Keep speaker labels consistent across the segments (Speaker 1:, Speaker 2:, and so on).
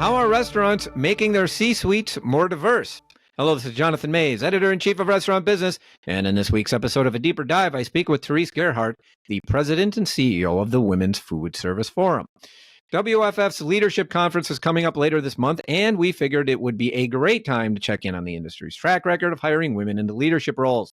Speaker 1: How are restaurants making their C-suites more diverse? Hello, this is Jonathan Mays, Editor-in-Chief of Restaurant Business, and in this week's episode of A Deeper Dive, I speak with Therese Gearhart, the President and CEO of the Women's Foodservice Forum. WFF's Leadership Conference is coming up later this month, and we figured it would be a great time to check in on the industry's track record of hiring women into leadership roles.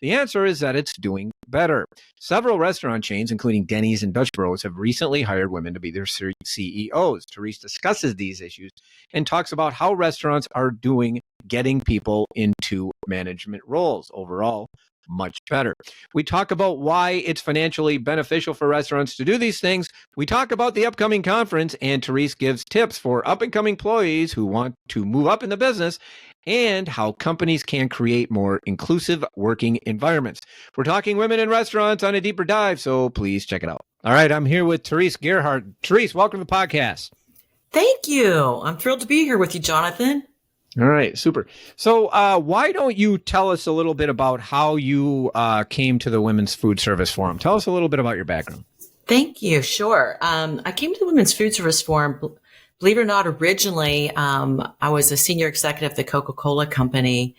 Speaker 1: The answer is that it's doing better. Several restaurant chains, including Denny's and Dutch Bros, have recently hired women to be their CEOs. Therese discusses these issues and talks about how restaurants are doing getting people into management roles. Overall, much better. We talk about why it's financially beneficial for restaurants to do these things. We talk about the upcoming conference, and Therese gives tips for up-and-coming employees who want to move up in the business and how companies can create more inclusive working environments. We're talking women in restaurants on A Deeper Dive, so please check it out. All right, I'm here with Therese Gearhart. Therese, welcome to the podcast.
Speaker 2: Thank you. I'm thrilled to be here with you, Jonathan.
Speaker 1: All right, super. So why don't you tell us a little bit about how you came to the Women's Foodservice Forum? Tell us a little bit about your background.
Speaker 2: Thank you. Sure. I came to the Women's Foodservice Forum, believe it or not, originally, I was a senior executive at the Coca-Cola Company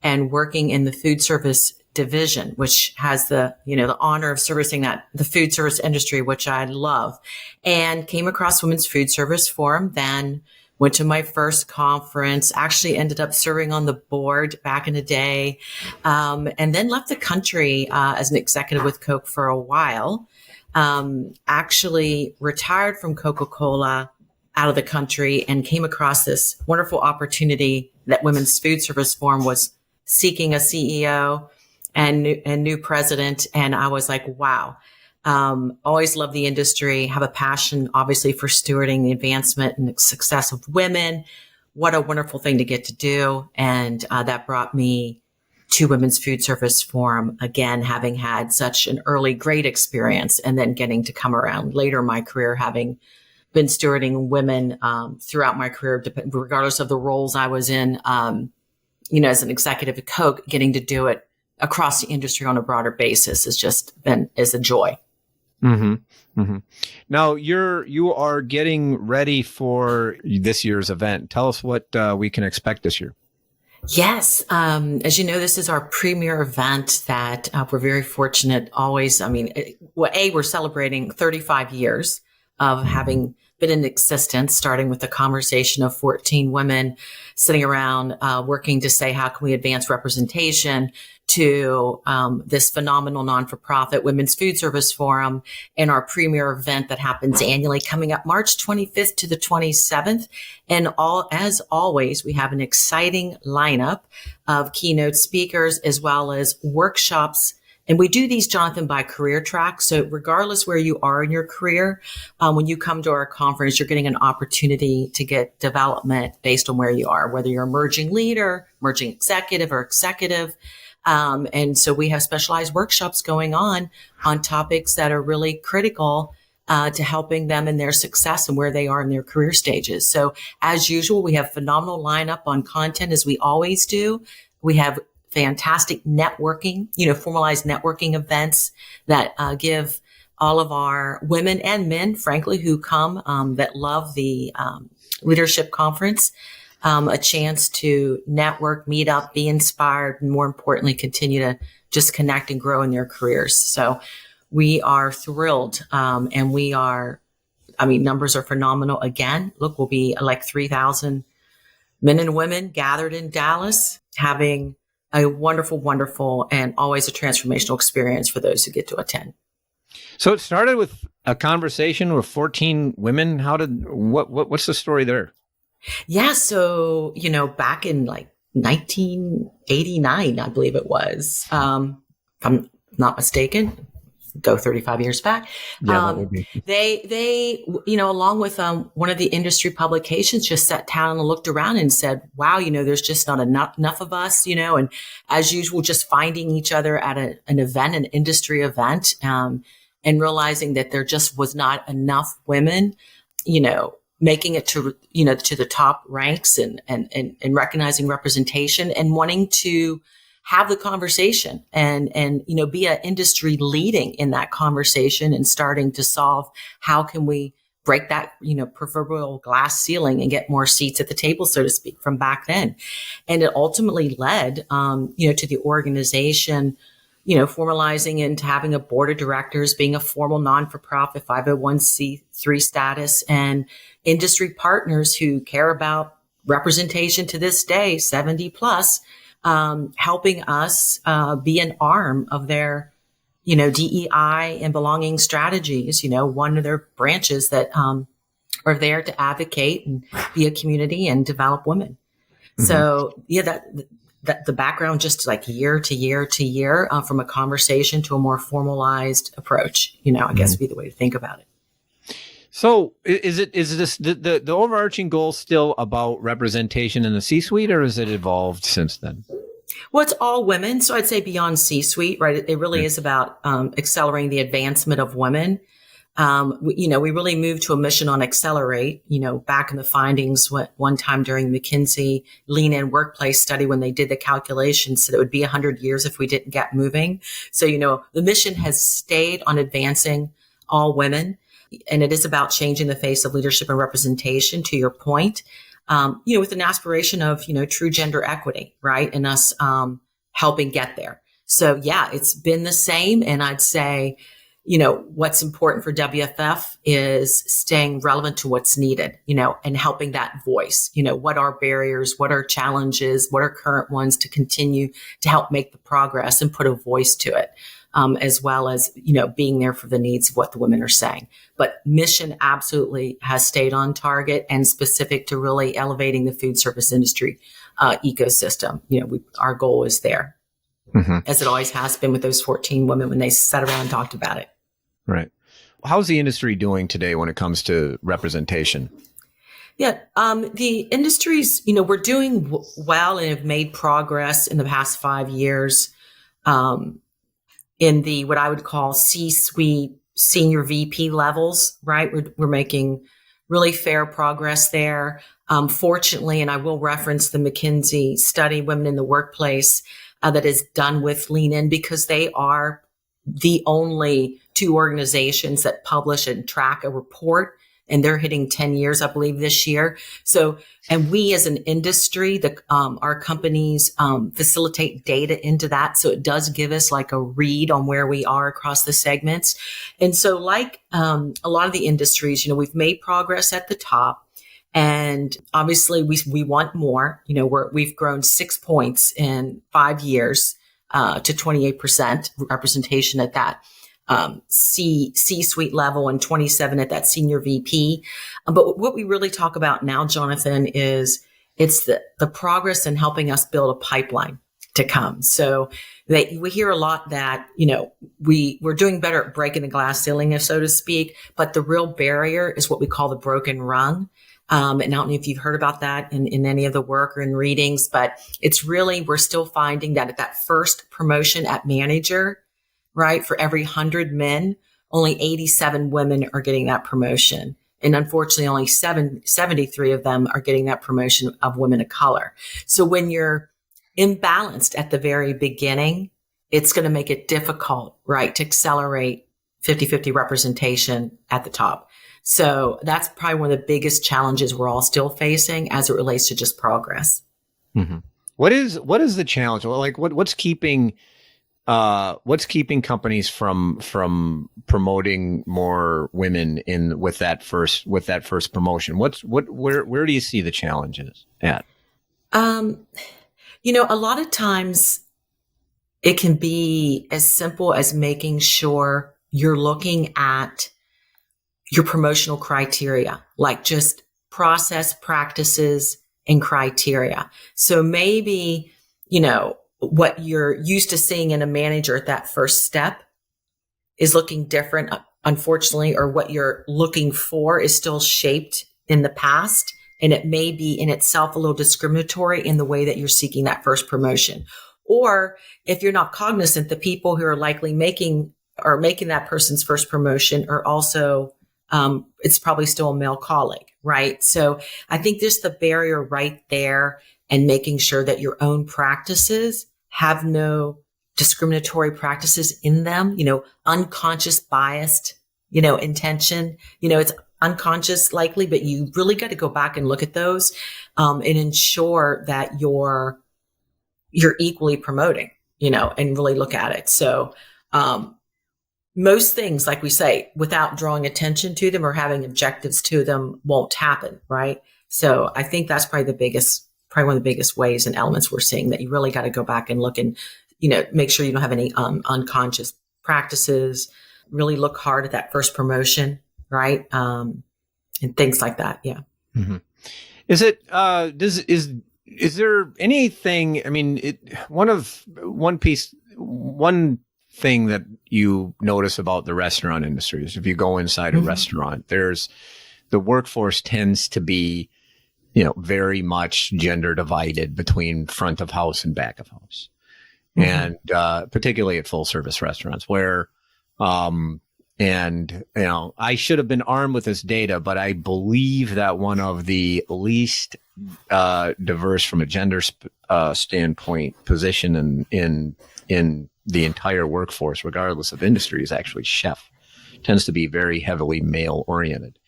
Speaker 2: and working in the food service division, which has the honor of servicing the food service industry, which I love, and came across Women's Foodservice Forum, then went to my first conference, actually ended up serving on the board back in the day, and then left the country as an executive with Coke for a while. Actually retired from Coca-Cola out of the country and came across this wonderful opportunity that Women's Foodservice Forum was seeking a CEO and new president. And I was like, wow. Always love the industry, have a passion, obviously, for stewarding the advancement and the success of women. What a wonderful thing to get to do. And that brought me to Women's Foodservice Forum, again, having had such an early great experience and then getting to come around later in my career, having been stewarding women throughout my career, regardless of the roles I was in, as an executive at Coke, getting to do it across the industry on a broader basis is a joy.
Speaker 1: Mm-hmm. Mm-hmm. Now you are getting ready for this year's event. Tell us what we can expect this year.
Speaker 2: Yes. As you know, this is our premier event that we're very fortunate always. We're celebrating 35 years of having been in existence, starting with the conversation of 14 women sitting around working to say, how can we advance representation, to this phenomenal non-for-profit Women's Foodservice Forum and our premier event that happens annually coming up March 25th to the 27th. And as always, we have an exciting lineup of keynote speakers as well as workshops. And we do these, Jonathan, by career track. So regardless where you are in your career, when you come to our conference, you're getting an opportunity to get development based on where you are, whether you're emerging leader, emerging executive or executive. And so we have specialized workshops going on topics that are really critical to helping them in their success and where they are in their career stages. So as usual, we have phenomenal lineup on content, as we always do. We have fantastic networking, formalized networking events that give all of our women and men, frankly, who come that love the leadership conference, a chance to network, meet up, be inspired, and more importantly, continue to just connect and grow in their careers. So we are thrilled. And numbers are phenomenal. Again, look, we'll be like 3,000 men and women gathered in Dallas, having a wonderful, wonderful, and always a transformational experience for those who get to attend.
Speaker 1: So it started with a conversation with 14 women. What's the story there?
Speaker 2: Yeah. So, back in like 1989, I believe it was, if I'm not mistaken, go 35 years back.
Speaker 1: Yeah, that would be.
Speaker 2: They, along with one of the industry publications, just sat down and looked around and said, wow, there's just not enough of us, and as usual, just finding each other at an event, an industry event, and realizing that there just was not enough women, making it to the top ranks and recognizing representation and wanting to have the conversation and be an industry leading in that conversation and starting to solve how can we break that, proverbial glass ceiling and get more seats at the table, so to speak, from back then. And it ultimately led, to the organization, formalizing into having a board of directors, being a formal non-for-profit 501c3 status, and industry partners who care about representation to this day, 70 plus, helping us be an arm of their DEI and belonging strategies, one of their branches that are there to advocate and be a community and develop women. Mm-hmm. So that the background, just like year to year to year, from a conversation to a more formalized approach, I guess would be the way to think about it.
Speaker 1: So is this the overarching goal still about representation in the C-suite, or has it evolved since then?
Speaker 2: Well, it's all women. So I'd say beyond C-suite, right? It really is about accelerating the advancement of women. We really moved to a mission on accelerate, back in the findings one time during McKinsey Lean In Workplace study, when they did the calculations, said it would be 100 years if we didn't get moving. So, the mission has stayed on advancing all women, and it is about changing the face of leadership and representation, to your point. With an aspiration of, true gender equity, right? And us, helping get there. So yeah, it's been the same. And I'd say, what's important for WFF is staying relevant to what's needed, and helping that voice, what are barriers, what are challenges, what are current ones, to continue to help make the progress and put a voice to it. As well as, being there for the needs of what the women are saying. But mission absolutely has stayed on target and specific to really elevating the food service industry ecosystem. Our goal is there, as it always has been with those 14 women when they sat around and talked about it.
Speaker 1: Right. How's the industry doing today when it comes to representation?
Speaker 2: Yeah, the industries, we're doing well and have made progress in the past 5 years. In the, what I would call C-suite senior VP levels, right? We're making really fair progress there. Fortunately, and I will reference the McKinsey study, Women in the Workplace, that is done with Lean In, because they are the only two organizations that publish and track a report, and they're hitting 10 years, I believe, this year. So, and we as an industry, our companies facilitate data into that. So it does give us like a read on where we are across the segments. And so like a lot of the industries, we've made progress at the top. And obviously we want more. We've grown 6 points in 5 years to 28% representation at that C-suite level, and 27 at that senior VP. But what we really talk about now, Jonathan, is it's the progress in helping us build a pipeline to come. So we hear a lot that, we're doing better at breaking the glass ceiling, so to speak, but the real barrier is what we call the broken rung. And I don't know if you've heard about that in any of the work or in readings, but it's really, we're still finding that at that first promotion at manager, right, for every 100 men, only 87 women are getting that promotion. And unfortunately, only 73 of them are getting that promotion of women of color. So when you're imbalanced at the very beginning, it's going to make it difficult, right, to accelerate 50-50 representation at the top. So that's probably one of the biggest challenges we're all still facing as it relates to just progress.
Speaker 1: Mm-hmm. What is the challenge? Well, like what's keeping companies from promoting more women with that first promotion? Where do you see the challenges at?
Speaker 2: A lot of times it can be as simple as making sure you're looking at your promotional criteria, like just process, practices, and criteria. So maybe, what you're used to seeing in a manager at that first step is looking different, unfortunately, or what you're looking for is still shaped in the past. And it may be in itself a little discriminatory in the way that you're seeking that first promotion. Or if you're not cognizant, the people who are likely making that person's first promotion are also, it's probably still a male colleague, right? So I think there's the barrier right there, and making sure that your own practices have no discriminatory practices in them, unconscious biased, intention, it's unconscious likely, but you really got to go back and look at those, and ensure that you're equally promoting, and really look at it. So, most things, like we say, without drawing attention to them or having objectives to them won't happen. Right. So I think that's probably one of the biggest ways and elements we're seeing, that you really got to go back and look and, make sure you don't have any unconscious practices, really look hard at that first promotion. Right. And things like that. Yeah.
Speaker 1: Mm-hmm. Is it, is there anything, I mean, one thing that you notice about the restaurant industry is if you go inside a restaurant, the workforce tends to be, very much gender divided between front of house and back of house. And, particularly at full service restaurants where, I should have been armed with this data, but I believe that one of the least, diverse from a gender, standpoint position in the entire workforce, regardless of industry, is actually chef. Tends to be very heavily male oriented.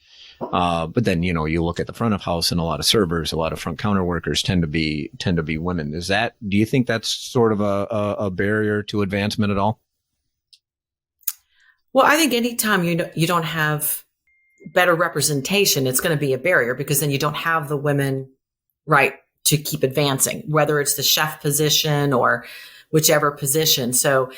Speaker 1: But then, you look at the front of house, and a lot of servers, a lot of front counter workers tend to be women. Do you think that's sort of a barrier to advancement at all?
Speaker 2: Well, I think anytime you don't have better representation, it's going to be a barrier, because then you don't have the women, right, to keep advancing, whether it's the chef position or whichever position. So,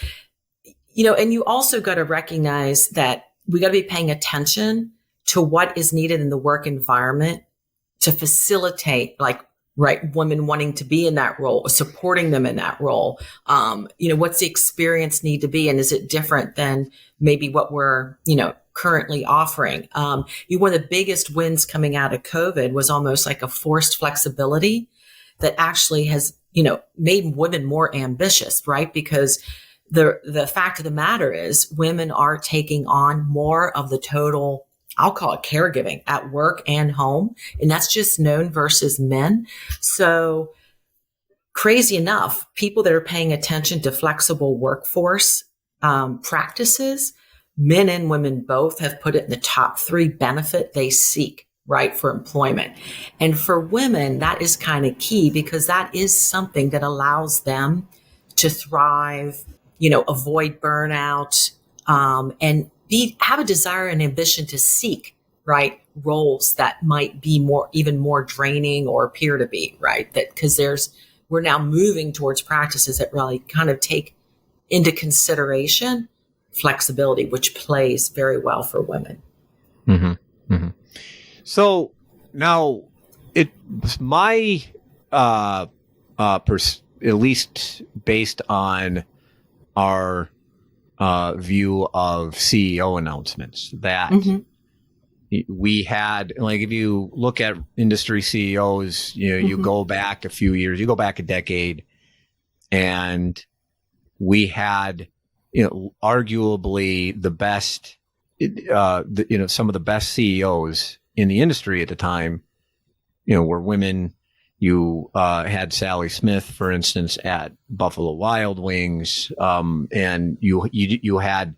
Speaker 2: and you also got to recognize that we got to be paying attention to what is needed in the work environment to facilitate, women wanting to be in that role, supporting them in that role. What's the experience need to be, and is it different than maybe what we're, currently offering? One of the biggest wins coming out of COVID was almost like a forced flexibility that actually has, made women more ambitious, right? Because the fact of the matter is women are taking on more of the total, I'll call it caregiving, at work and home. And that's just known versus men. So crazy enough, people that are paying attention to flexible workforce practices, men and women both have put it in the top 3 benefit they seek, right, for employment. And for women, that is kind of key, because that is something that allows them to thrive, avoid burnout, and have a desire and ambition to seek, right, roles that might be even more draining or appear to be, right? That because we're now moving towards practices that really kind of take into consideration flexibility, which plays very well for women.
Speaker 1: Mm-hmm. Mm-hmm. So now my, at least based on our, view of CEO announcements, that we had, if you look at industry CEOs, you go back a few years, you go back a decade, and we had, arguably the best, some of the best CEOs in the industry at the time, were women. You had Sally Smith, for instance, at Buffalo Wild Wings, and you had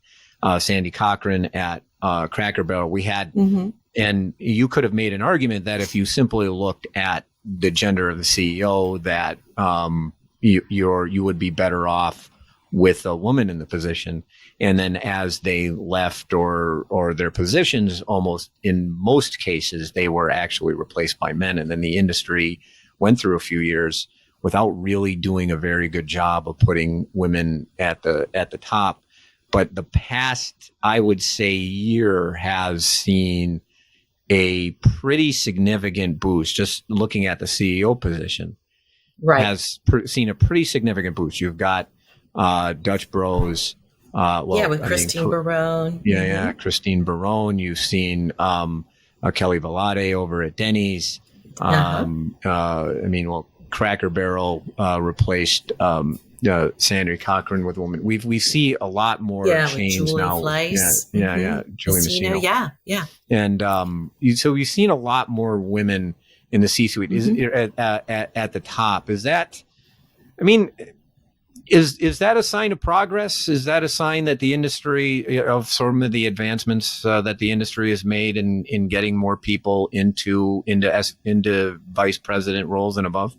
Speaker 1: Sandy Cochran at Cracker Barrel. We had, and you could have made an argument that if you simply looked at the gender of the CEO, that you would be better off with a woman in the position. And then as they left or their positions, almost in most cases, they were actually replaced by men. And then the industry went through a few years without really doing a very good job of putting women at the top. But the past, I would say, year has seen a pretty significant boost. Just looking at the CEO position,
Speaker 2: right,
Speaker 1: has seen a pretty significant boost. You've got Dutch Bros.
Speaker 2: With Christine Barone.
Speaker 1: Yeah, Christine Barone. You've seen Kelly Velade over at Denny's. Cracker Barrel replaced Sandy Cochran with a woman. We see a lot more chains now. Julie Messino.
Speaker 2: Yeah.
Speaker 1: And so we've seen a lot more women in the C-suite. Is at the top. Is that? I mean, Is that a sign of progress? Is that a sign that the industry, of some of the advancements that the industry has made in getting more people into vice president roles and above?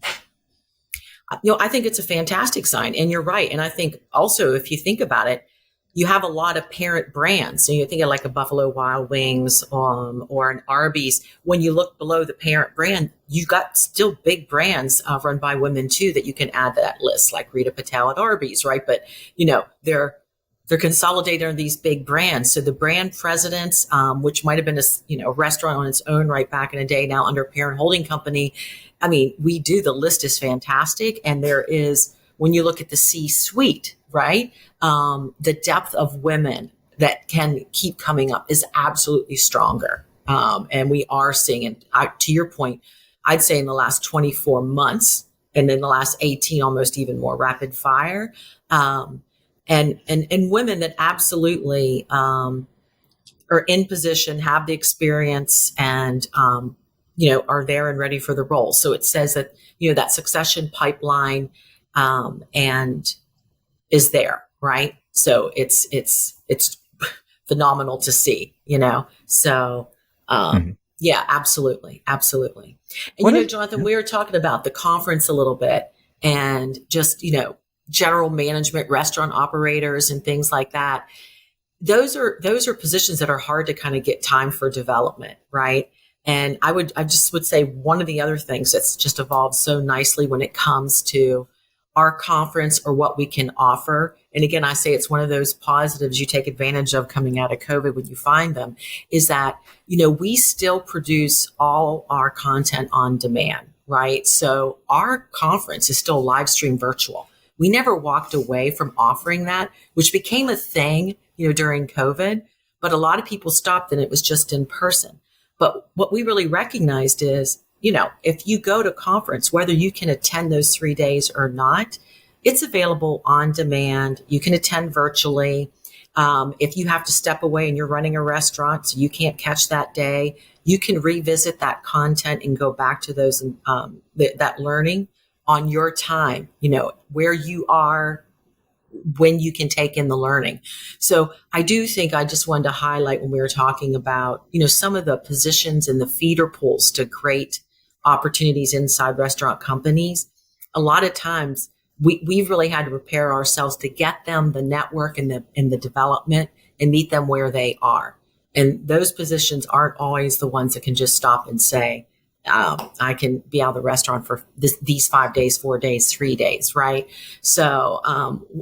Speaker 2: I think it's a fantastic sign, and you're right. And I think also, if you think about it, you have a lot of parent brands. So you think of like a Buffalo Wild Wings, or an Arby's. When you look below the parent brand, you got still big brands run by women too that you can add to that list, like Rita Patel at Arby's, right? But they're consolidated on these big brands. So the brand presidents, which might have been a restaurant on its own right back in the day, now under a parent holding company. I mean, the list is fantastic. And there is, when you look at the C-suite, right? The depth of women that can keep coming up is absolutely stronger. And we are seeing it, to your point, I'd say in the last 24 months, and in the last 18, almost even more rapid fire. And women that absolutely are in position, have the experience, and are there and ready for the role. So it says that that succession pipeline and is there, right? So it's phenomenal to see, So yeah, absolutely. And Jonathan, we were talking about the conference a little bit, and just general management, restaurant operators, and things like that. Those are positions that are hard to kind of get time for development, right? And I just would say one of the other things that's just evolved so nicely when it comes to our conference or what we can offer. And again, I say it's one of those positives you take advantage of coming out of COVID when you find them, is that, we still produce all our content on demand, right? So our conference is still live stream virtual. We never walked away from offering that, which became a thing, during COVID, but a lot of people stopped and it was just in person. But what we really recognized is, if you go to conference, whether you can attend those 3 days or not, it's available on demand. You can attend virtually. If you have to step away and you're running a restaurant, so you can't catch that day, you can revisit that content and go back to those, that learning on your time, where you are, when you can take in the learning. So I do think I just wanted to highlight, when we were talking about, some of the positions in the feeder pools to create opportunities inside restaurant companies. A lot of times we've really had to prepare ourselves to get them the network and the development and meet them where they are. And those positions aren't always the ones that can just stop and say, I can be out of the restaurant for these 5 days, 4 days, 3 days, right? So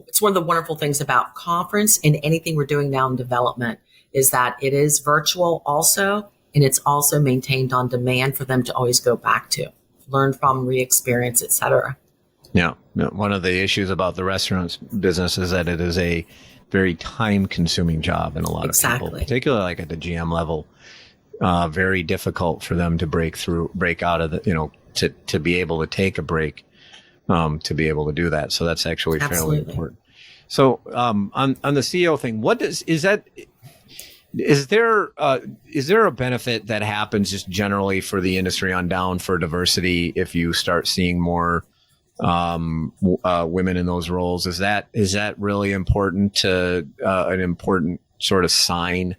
Speaker 2: it's one of the wonderful things about conference and anything we're doing now in development is that it is virtual also, and it's also maintained on demand for them to always go back to, learn from, re-experience, et cetera.
Speaker 1: Yeah. One of the issues about the restaurants business is that it is a very time-consuming job, and a lot of people, particularly like at the GM level, very difficult for them to break out of the, to be able to take a break, to be able to do that. So that's actually fairly important. So, on the CEO thing, is there a benefit that happens just generally for the industry on down for diversity if you start seeing more women in those roles? Is that really important to an important sort of sign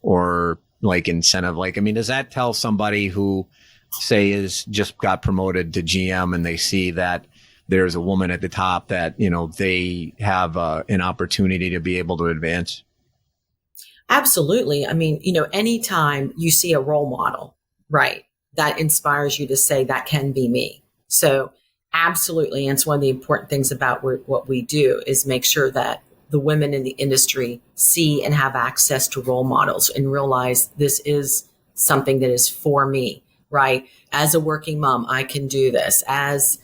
Speaker 1: or like incentive? Like, I mean, does that tell somebody who, say, is just got promoted to GM and they see that there's a woman at the top that, they have an opportunity to be able to advance?
Speaker 2: Absolutely. I mean, anytime you see a role model, right, that inspires you to say that can be me. So absolutely. And it's one of the important things about what we do is make sure that the women in the industry see and have access to role models and realize this is something that is for me, right? As a working mom, I can do this. As,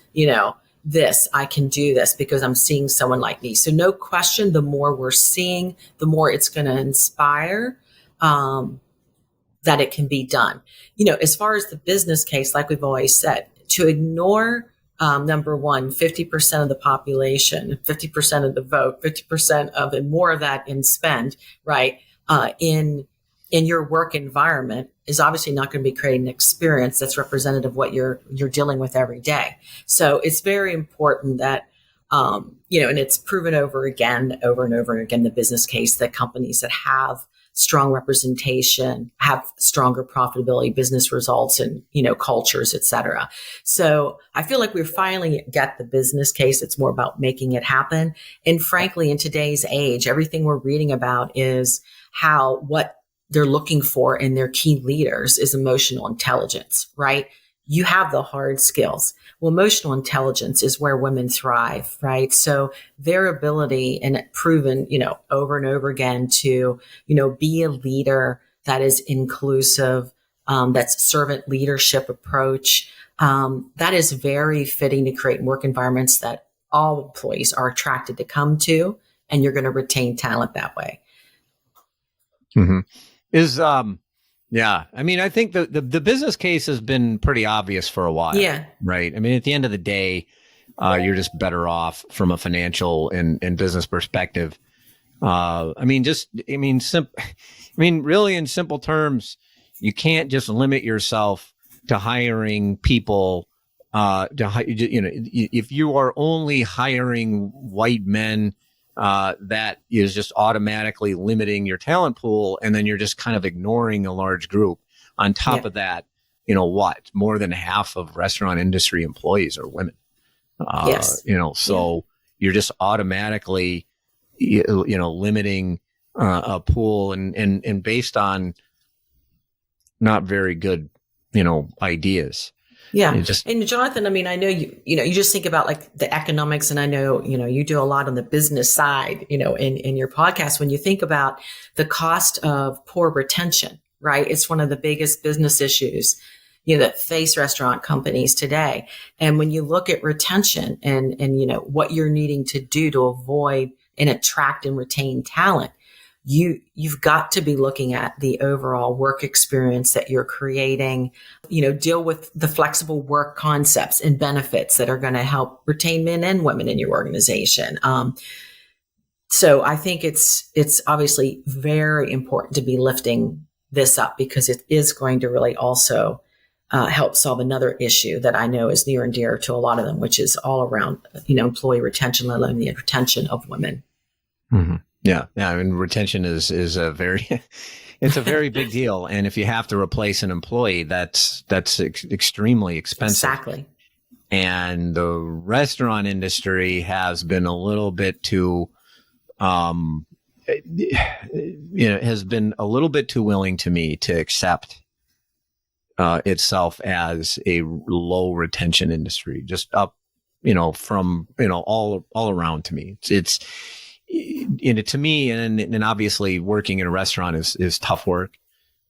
Speaker 2: I can do this because I'm seeing someone like me. So no question, the more we're seeing, the more it's going to inspire that it can be done. As far as the business case, like we've always said, to ignore number one, 50% of the population, 50% of the vote, 50% of and more of that in spend, right, in your work environment is obviously not going to be creating an experience that's representative of what you're dealing with every day. So it's very important that And it's proven over and over again, the business case that companies that have strong representation have stronger profitability, business results, and, cultures, et cetera. So I feel like we finally get the business case. It's more about making it happen. And frankly, in today's age, everything we're reading about is what they're looking for in their key leaders is emotional intelligence, right? You have the hard skills. Well, emotional intelligence is where women thrive, right? So their ability, and proven, over and over again, to, be a leader that is inclusive, that's servant leadership approach, that is very fitting to create work environments that all employees are attracted to come to, and you're going to retain talent that way.
Speaker 1: Mm-hmm. Yeah. I mean, I think the business case has been pretty obvious for a while.
Speaker 2: Yeah.
Speaker 1: Right. I mean, at the end of the day, you're just better off from a financial and business perspective. Really in simple terms, you can't just limit yourself to hiring people. If you are only hiring white men, that is just automatically limiting your talent pool, and then you're just kind of ignoring a large group. On top of that, more than half of restaurant industry employees are women.
Speaker 2: Yes.
Speaker 1: You're just automatically, limiting a pool and based on not very good, ideas.
Speaker 2: Yeah. And Jonathan, I mean, I know you just think about like the economics, and I know, you do a lot on the business side, in your podcast. When you think about the cost of poor retention, right? It's one of the biggest business issues, that face restaurant companies today. And when you look at retention and what you're needing to do to avoid and attract and retain talent, you've got to be looking at the overall work experience that you're creating, deal with the flexible work concepts and benefits that are going to help retain men and women in your organization. So I think it's obviously very important to be lifting this up, because it is going to really also help solve another issue that I know is near and dear to a lot of them, which is all around, employee retention, let alone the retention of women.
Speaker 1: Mm-hmm. Yeah. I mean, retention is a very, it's a very big deal. And if you have to replace an employee, that's extremely expensive.
Speaker 2: Exactly.
Speaker 1: And the restaurant industry has been a little bit too, has been a little bit too willing to me to accept itself as a low retention industry, just up, from, all around to me. It's to me, and obviously working in a restaurant is tough work.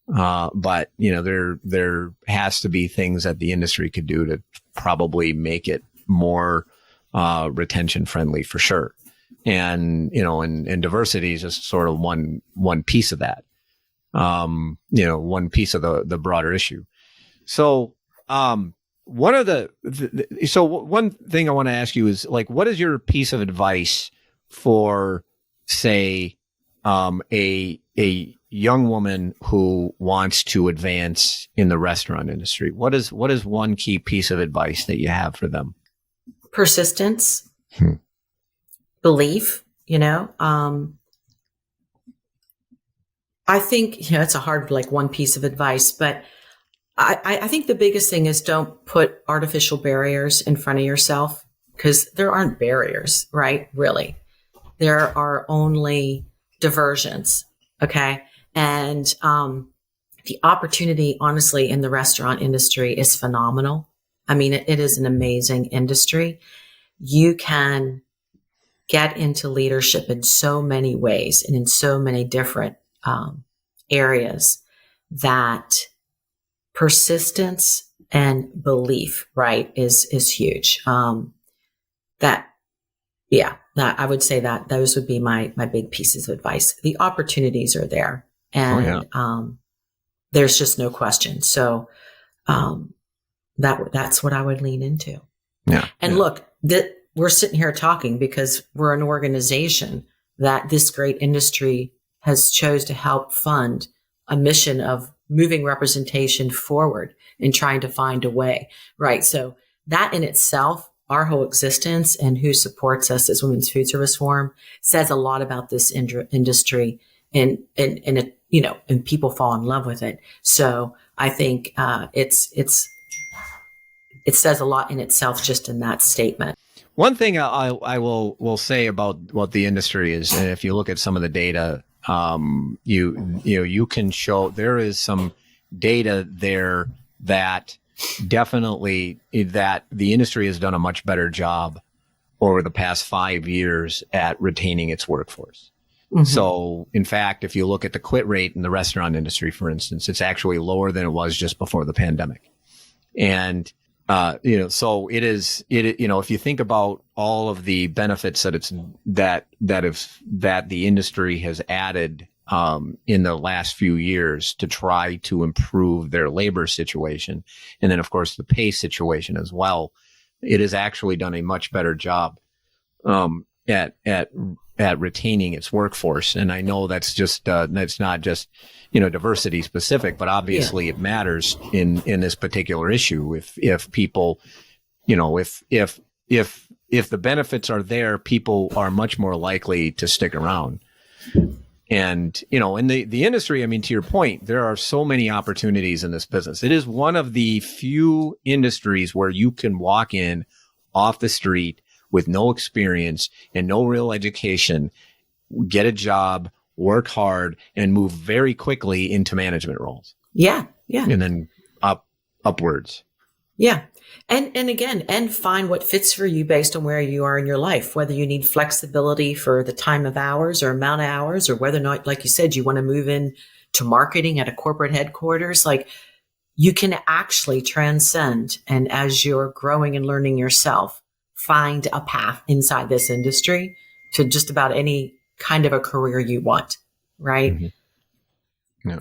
Speaker 1: But there has to be things that the industry could do to probably make it more retention friendly for sure. And and diversity is just sort of one piece of that. One piece of the broader issue. So one thing I want to ask you is, like, what is your piece of advice for, say, a young woman who wants to advance in the restaurant industry? What is one key piece of advice that you have for them?
Speaker 2: Persistence, belief. I think it's a hard one piece of advice, but I think the biggest thing is don't put artificial barriers in front of yourself, because there aren't barriers, right? Really. There are only diversions. Okay. And the opportunity, honestly, in the restaurant industry is phenomenal. I mean, it is an amazing industry. You can get into leadership in so many ways and in so many different areas, that persistence and belief, right, is huge. I would say that those would be my big pieces of advice. The opportunities are there, and there's just no question. So that's what I would lean into.
Speaker 1: Yeah.
Speaker 2: And look, we're sitting here talking because we're an organization that this great industry has chose to help fund a mission of moving representation forward and trying to find a way, right? So that in itself our whole existence and who supports us as Women's Food Service Forum says a lot about this industry, and it, and people fall in love with it. So I think it says a lot in itself just in that statement.
Speaker 1: One thing I will say about what the industry is, and if you look at some of the data, you can show there is some data there that definitely that the industry has done a much better job over the past 5 years at retaining its workforce. Mm-hmm. So, in fact, if you look at the quit rate in the restaurant industry, for instance, it's actually lower than it was just before the pandemic. And so if you think about all of the benefits that the industry has added in the last few years to try to improve their labor situation, and then of course the pay situation as well, it has actually done a much better job at retaining its workforce. And I know that's just that's not just diversity specific, but obviously it matters in this particular issue. If people, if the benefits are there, people are much more likely to stick around. And in the industry, I mean, to your point, there are so many opportunities in this business. It is one of the few industries where you can walk in off the street with no experience and no real education, get a job, work hard, and move very quickly into management roles.
Speaker 2: Yeah. Yeah.
Speaker 1: And then upwards.
Speaker 2: Yeah. And again, and find what fits for you based on where you are in your life, whether you need flexibility for the time of hours or amount of hours, or whether or not, like you said, you want to move in to marketing at a corporate headquarters. Like, you can actually transcend. And as you're growing and learning yourself, find a path inside this industry to just about any kind of a career you want, right?
Speaker 1: Mm-hmm. Yeah.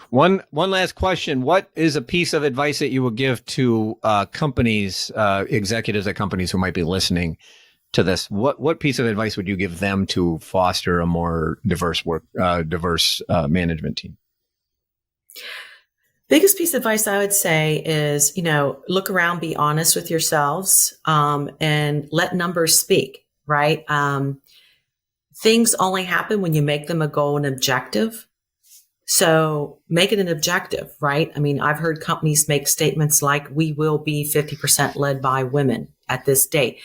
Speaker 1: One last question. What is a piece of advice that you would give to companies, executives at companies who might be listening to this? What piece of advice would you give them to foster a more diverse management team?
Speaker 2: Biggest piece of advice I would say is, look around, be honest with yourselves, and let numbers speak, right? Things only happen when you make them a goal and objective. So make it an objective, right? I mean, I've heard companies make statements like, we will be 50% led by women at this date.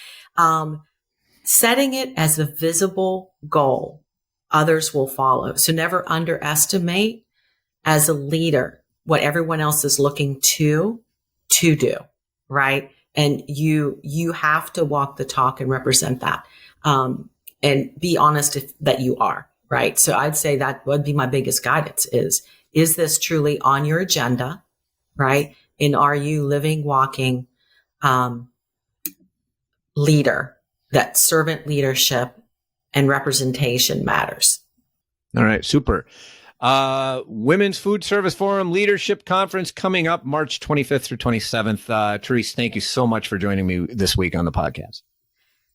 Speaker 2: Setting it as a visible goal, others will follow. So never underestimate as a leader what everyone else is looking to do, right? And you have to walk the talk and represent that, and be honest that you are, right? So I'd say that would be my biggest guidance is this truly on your agenda, right? And are you living, walking leader? That servant leadership and representation matters.
Speaker 1: All right, super. Women's Food Service Forum Leadership Conference coming up March 25th through 27th. Therese, thank you so much for joining me this week on the podcast.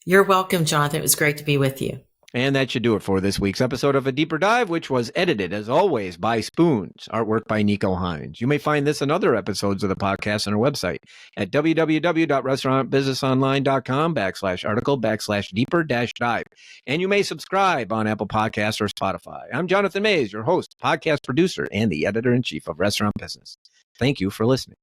Speaker 2: You're welcome, Jonathan. It was great to be with you.
Speaker 1: And that should do it for this week's episode of A Deeper Dive, which was edited, as always, by Spoons, artwork by Nico Hines. You may find this and other episodes of the podcast on our website at www.restaurantbusinessonline.com/article/deeper-dive. And you may subscribe on Apple Podcasts or Spotify. I'm Jonathan Mays, your host, podcast producer, and the editor-in-chief of Restaurant Business. Thank you for listening.